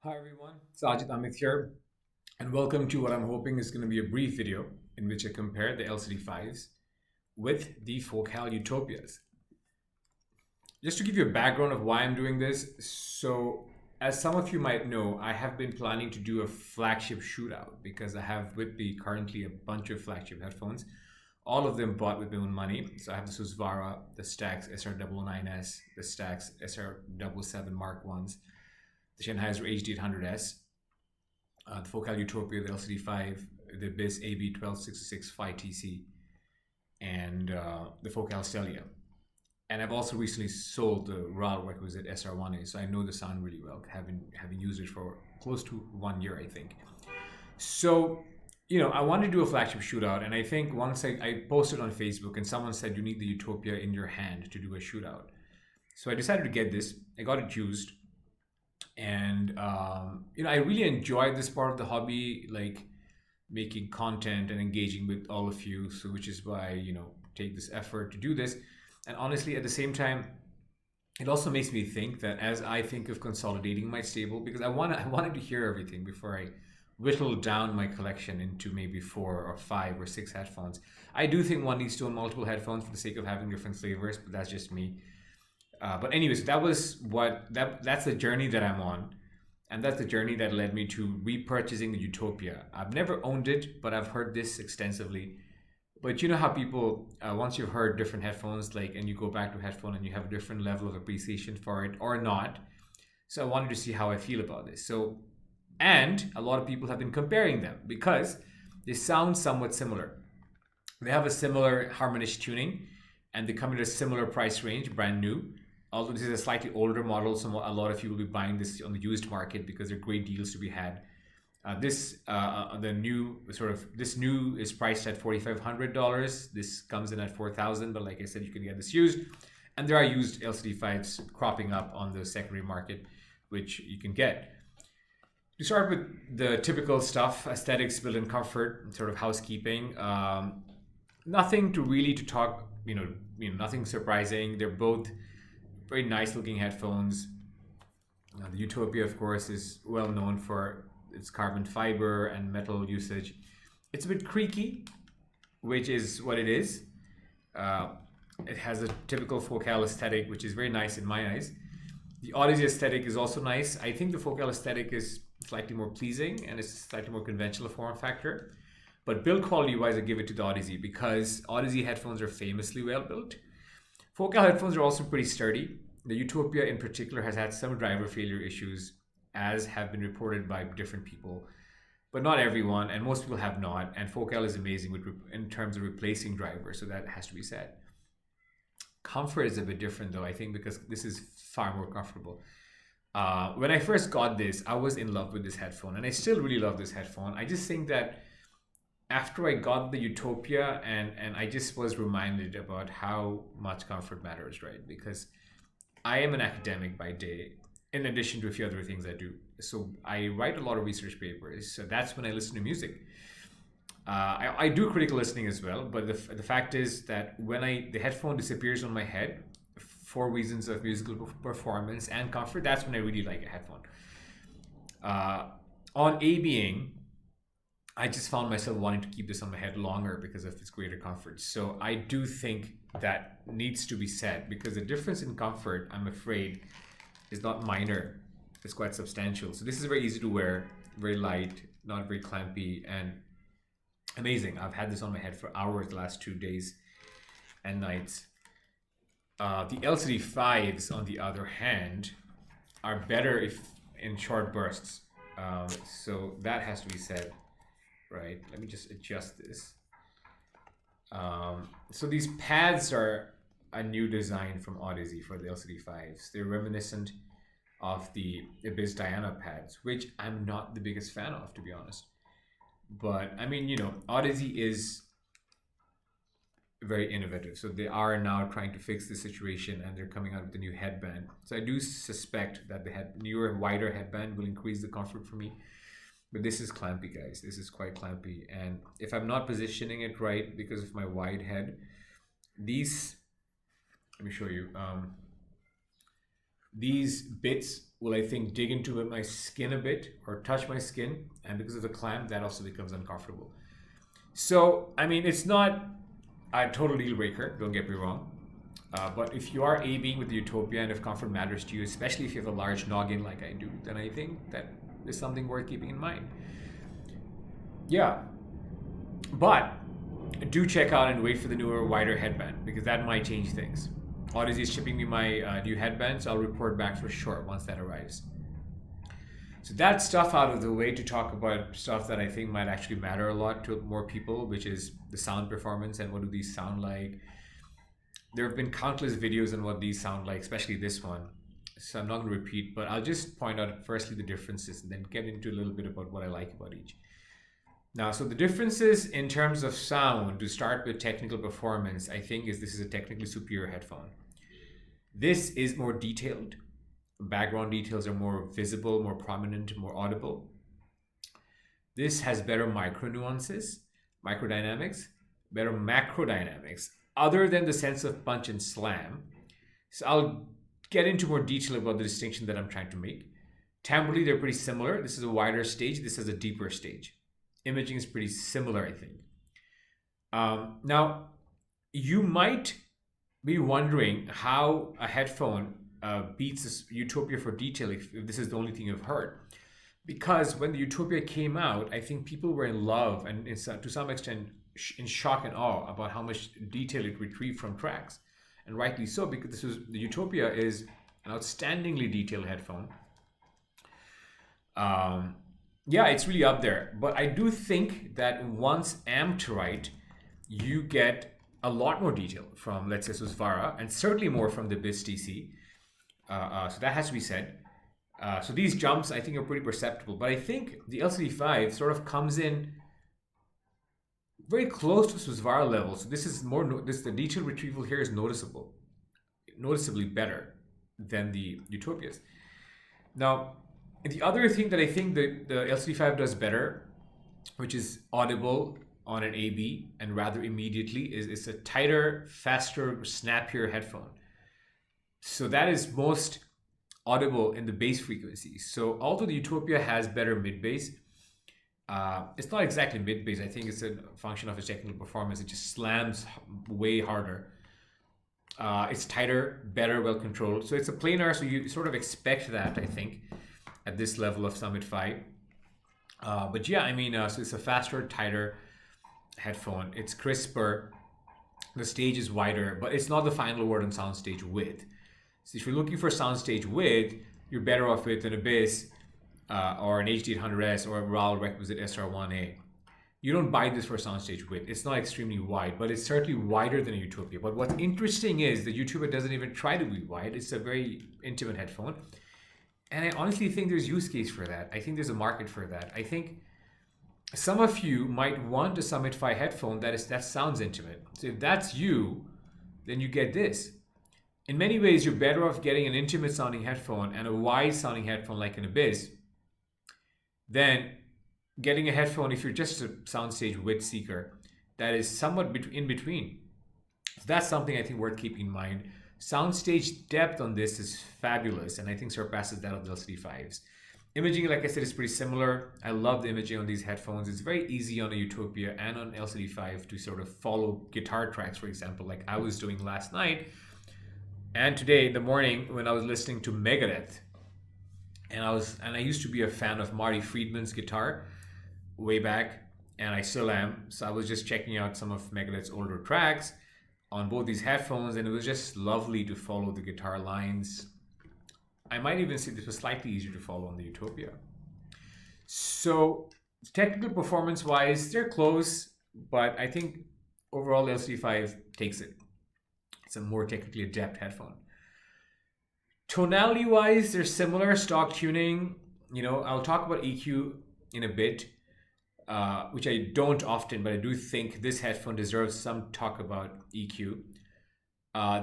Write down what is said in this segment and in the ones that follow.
Hi everyone, Sajid Amit here, and welcome to what I'm hoping is going to be a brief video in which I compare the LCD5s with the Focal Utopias. Just to give you a background of why I'm doing this, so as some of you might know, I have been planning to do a flagship shootout because I have with me currently a bunch of flagship headphones, all of them bought with my own money. So I have the Susvara, the Stax SR999S, the Stax SR777 Mark 1s, the Sennheiser HD800S, the Focal Utopia, the LCD5, the BIS AB1266 5TC, and the Focal Stellia. And I've also recently sold the RAL requisite SR1A, so I know the sound really well, having used it for close to 1 year, I think. So, I wanted to do a flagship shootout, and I think once I posted on Facebook, and someone said you need the Utopia in your hand to do a shootout. So I decided to get this. I got it used, and I really enjoyed this part of the hobby, like making content and engaging with all of you. So which is why take this effort to do this. And honestly, at the same time, it also makes me think that as I think of consolidating my stable, because I wanted to hear everything before I whittle down my collection into maybe 4 or 5 or 6 headphones. I do think one needs to own multiple headphones for the sake of having different flavors, but that's just me. But anyways, that's the journey that I'm on, and that's the journey that led me to repurchasing the Utopia. I've never owned it, but I've heard this extensively. But you know how people, once you've heard different headphones, like, and you go back to a headphone and you have a different level of appreciation for it or not. So I wanted to see how I feel about this. So, and a lot of people have been comparing them because they sound somewhat similar. They have a similar harmonish tuning, and they come in a similar price range, brand new. Although this is a slightly older model, so a lot of you will be buying this on the used market because there are great deals to be had. This new is priced at $4,500. This comes in at $4,000, but like I said, you can get this used, and there are used LCD5s cropping up on the secondary market, which you can get. To start with the typical stuff, aesthetics, built-in comfort, sort of housekeeping. Nothing to really to talk, nothing surprising. They're both very nice looking headphones. The Utopia, of course, is well known for its carbon fiber and metal usage. It's a bit creaky, which is what it is. It has a typical Focal aesthetic, which is very nice in my eyes. The AUDEZE aesthetic is also nice. I think the Focal aesthetic is slightly more pleasing and it's slightly more conventional form factor. But build quality wise, I give it to the AUDEZE because AUDEZE headphones are famously well built. Focal headphones are also pretty sturdy. The Utopia in particular has had some driver failure issues, as have been reported by different people, but not everyone, and most people have not. And Focal is amazing in terms of replacing drivers, so that has to be said. Comfort is a bit different though, I think, because this is far more comfortable. When I first got this, I was in love with this headphone, and I still really love this headphone. I just think that after I got the Utopia, and I just was reminded about how much comfort matters, right? Because I am an academic by day, in addition to a few other things I do. So I write a lot of research papers. So that's when I listen to music. I do critical listening as well, but the fact is that when the headphone disappears on my head for reasons of musical performance and comfort, that's when I really like a headphone. On ABing, I just found myself wanting to keep this on my head longer because of its greater comfort. So I do think that needs to be said because the difference in comfort, I'm afraid, is not minor. It's quite substantial. So this is very easy to wear, very light, not very clampy, and amazing. I've had this on my head for hours the last 2 days and nights. The LCD5s, on the other hand, are better if in short bursts. So that has to be said. Right, let me just adjust this. So these pads are a new design from AUDEZE for the LCD5s. They're reminiscent of the Abyss Diana pads, which I'm not the biggest fan of, to be honest. But I mean, AUDEZE is very innovative. So they are now trying to fix the situation, and they're coming out with a new headband. So I do suspect that the newer, wider headband will increase the comfort for me. But this is clampy, guys. This is quite clampy. And if I'm not positioning it right because of my wide head, let me show you. These bits will, I think, dig into my skin a bit or touch my skin, and because of the clamp, that also becomes uncomfortable. So, I mean, it's not a total deal breaker, don't get me wrong. But if you are A-Being with the Utopia and if comfort matters to you, especially if you have a large noggin like I do, then I think that is something worth keeping in mind. Yeah, but do check out and wait for the newer, wider headband because that might change things. AUDEZE is shipping me my new headband, so I'll report back for sure once that arrives. So that's stuff out of the way to talk about stuff that I think might actually matter a lot to more people, which is the sound performance and what do these sound like. There have been countless videos on what these sound like, especially this one. So I'm not going to repeat, but I'll just point out firstly the differences and then get into a little bit about what I like about each. Now, so the differences in terms of sound, to start with technical performance, I think this is a technically superior headphone. This is more detailed. Background details are more visible, more prominent, more audible. This has better micro nuances, microdynamics, better macro dynamics, other than the sense of punch and slam. So I'll get into more detail about the distinction that I'm trying to make. Timbrally, they're pretty similar. This is a wider stage. This is a deeper stage. Imaging is pretty similar, I think. Now, you might be wondering how a headphone beats this Utopia for detail if this is the only thing you've heard. Because when the Utopia came out, I think people were in love and to some extent in shock and awe about how much detail it retrieved from tracks. And rightly so, because the Utopia is an outstandingly detailed headphone. Yeah, it's really up there. But I do think that once amped right, you get a lot more detail from, let's say, Susvara, and certainly more from the BIS TC. So that has to be said. So these jumps, I think, are pretty perceptible. But I think the LCD5 sort of comes in very close to Susvara level. So this is the detail retrieval here is noticeably better than the Utopias. Now, the other thing that I think the LCD5 does better, which is audible on an AB and rather immediately, is it's a tighter, faster, snappier headphone. So that is most audible in the bass frequencies. So although the Utopia has better mid-bass, it's not exactly mid-bass. I think it's a function of its technical performance. It just slams way harder. It's tighter, better, well-controlled. So it's a planar, so you sort of expect that, I think, at this level of Summit 5. But yeah, I mean, so it's a faster, tighter headphone. It's crisper. The stage is wider, but it's not the final word on soundstage width. So if you're looking for soundstage width, you're better off with an Abyss or an HD800S or a RAL requisite SR1A. You don't buy this for soundstage width. It's not extremely wide, but it's certainly wider than a Utopia. But what's interesting is the Utopia doesn't even try to be wide. It's a very intimate headphone. And I honestly think there's use case for that. I think there's a market for that. I think some of you might want a Summit 5 headphone that sounds intimate. So if that's you, then you get this. In many ways, you're better off getting an intimate sounding headphone and a wide sounding headphone like an Abyss than getting a headphone if you're just a soundstage width seeker that is somewhat in between. So that's something I think worth keeping in mind. Soundstage depth on this is fabulous and I think surpasses that of the LCD5s. Imaging, like I said, is pretty similar. I love the imaging on these headphones. It's very easy on a Utopia and on LCD5 to sort of follow guitar tracks, for example, like I was doing last night and today in the morning when I was listening to Megadeth. And I used to be a fan of Marty Friedman's guitar way back, and I still am. So I was just checking out some of Megadeth's older tracks on both these headphones, and it was just lovely to follow the guitar lines. I might even say this was slightly easier to follow on the Utopia. So technical performance wise, they're close, but I think overall the LCD5 takes it. It's a more technically adept headphone. Tonality wise, they're similar, stock tuning. You know, I'll talk about EQ in a bit, which I don't often, but I do think this headphone deserves some talk about EQ.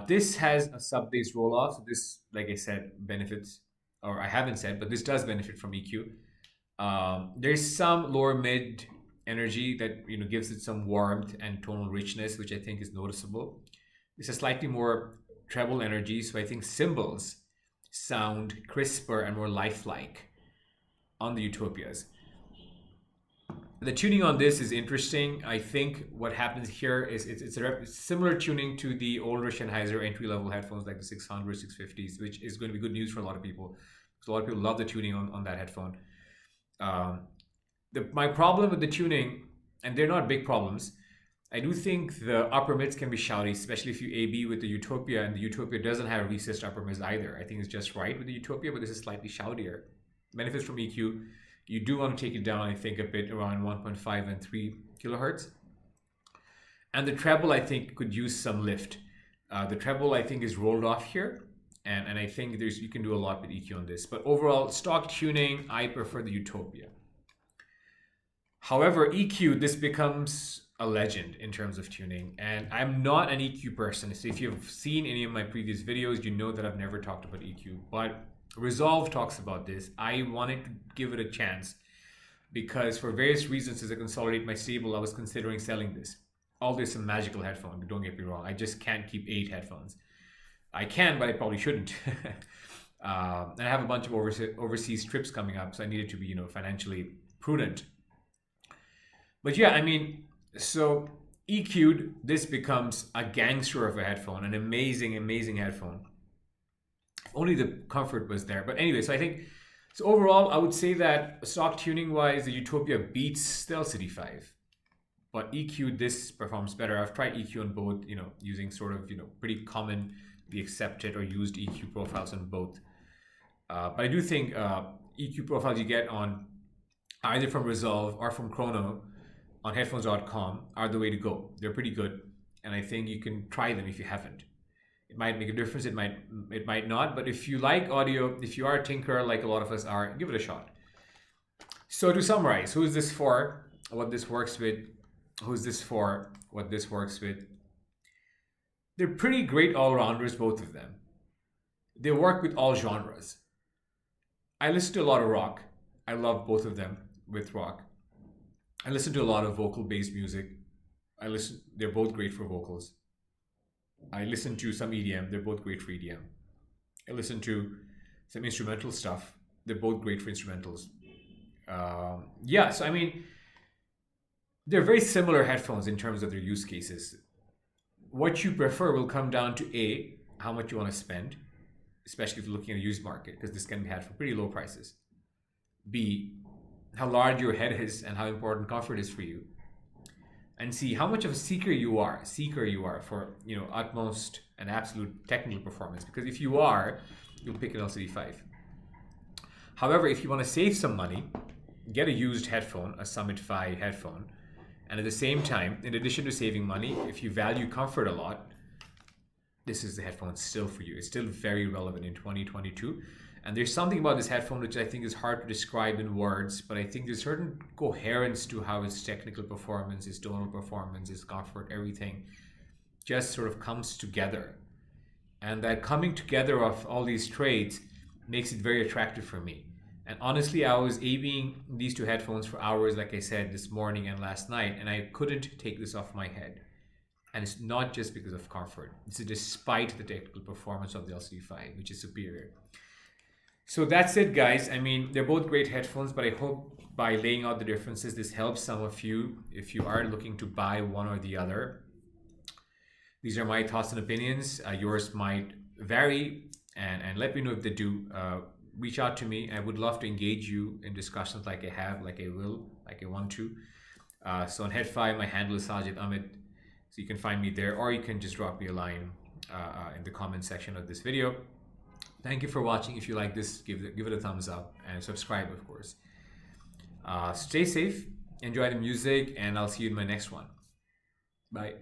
This has a sub-bass roll-off. So this, like I said, benefits, or I haven't said, but this does benefit from EQ. There's some lower mid energy that gives it some warmth and tonal richness, which I think is noticeable. It's a slightly more treble energy, so I think cymbals sound crisper and more lifelike on the Utopias. The tuning on this is interesting. I think what happens here is it's a similar tuning to the older Sennheiser entry-level headphones like the 600, 650s, which is going to be good news for a lot of people. So a lot of people love the tuning on that headphone. My problem with the tuning, and they're not big problems, I do think the upper mids can be shouty, especially if you A/B with the Utopia, and the Utopia doesn't have recessed upper mids either. I think it's just right with the Utopia, but this is slightly shoutier. Benefits from EQ, you do want to take it down, I think, a bit around 1.5 and 3 kilohertz. And the treble, I think, could use some lift. The treble, I think, is rolled off here, and I think you can do a lot with EQ on this. But overall, stock tuning, I prefer the Utopia. However, EQ, this becomes a legend in terms of tuning, and I'm not an EQ person. So if you've seen any of my previous videos, you know that I've never talked about EQ, but Resolve talks about this. I wanted to give it a chance because for various reasons, as I consolidate my stable, I was considering selling this. Although it's a magical headphone, but don't get me wrong, I just can't keep 8 headphones. I can, but I probably shouldn't. And I have a bunch of overseas trips coming up, so I needed to be, financially prudent. But yeah, I mean, so EQ'd, this becomes a gangster of a headphone, an amazing, amazing headphone. Only the comfort was there. But anyway, so overall, I would say that stock tuning wise, the Utopia beats the LCD5. But EQ, this performs better. I've tried EQ on both, using sort of, pretty commonly accepted or used EQ profiles on both. But I do think EQ profiles you get on either from Resolve or from Chrono on headphones.com are the way to go. They're pretty good. And I think you can try them if you haven't. It might make a difference, it might not, but if you like audio, if you are a tinkerer like a lot of us are, give it a shot. So to summarize, who is this for, what this works with, who's this for, what this works with? They're pretty great all-rounders, both of them. They work with all genres. I listen to a lot of rock. I love both of them with rock. I listen to a lot of vocal-based music. They're both great for vocals. I listen to some EDM, they're both great for EDM. I listen to some instrumental stuff, they're both great for instrumentals. So I mean, they're very similar headphones in terms of their use cases. What you prefer will come down to A, how much you want to spend, especially if you're looking at a used market, because this can be had for pretty low prices. B, how large your head is and how important comfort is for you. And see how much of a seeker you are for utmost and absolute technical performance. Because if you are, you'll pick an LCD5. However, if you want to save some money, get a used headphone, a Summit Fi headphone, and at the same time, in addition to saving money, if you value comfort a lot, this is the headphone still for you. It's still very relevant in 2022. And there's something about this headphone which I think is hard to describe in words, but I think there's certain coherence to how its technical performance, its tonal performance, its comfort, everything just sort of comes together. And that coming together of all these traits makes it very attractive for me. And honestly, I was A/Bing these two headphones for hours, like I said, this morning and last night, and I couldn't take this off my head. And it's not just because of comfort. It's despite the technical performance of the LCD5, which is superior. So that's it, guys. I mean, they're both great headphones, but I hope by laying out the differences, this helps some of you if you are looking to buy one or the other. These are my thoughts and opinions. Yours might vary, and let me know if they do. Reach out to me. I would love to engage you in discussions like I have, like I will, like I want to. So on Head5, my handle is Sajid Amit. So you can find me there, or you can just drop me a line in the comment section of this video. Thank you for watching. If you like this, give it a thumbs up and subscribe, of course. Stay safe, enjoy the music, and I'll see you in my next one. Bye.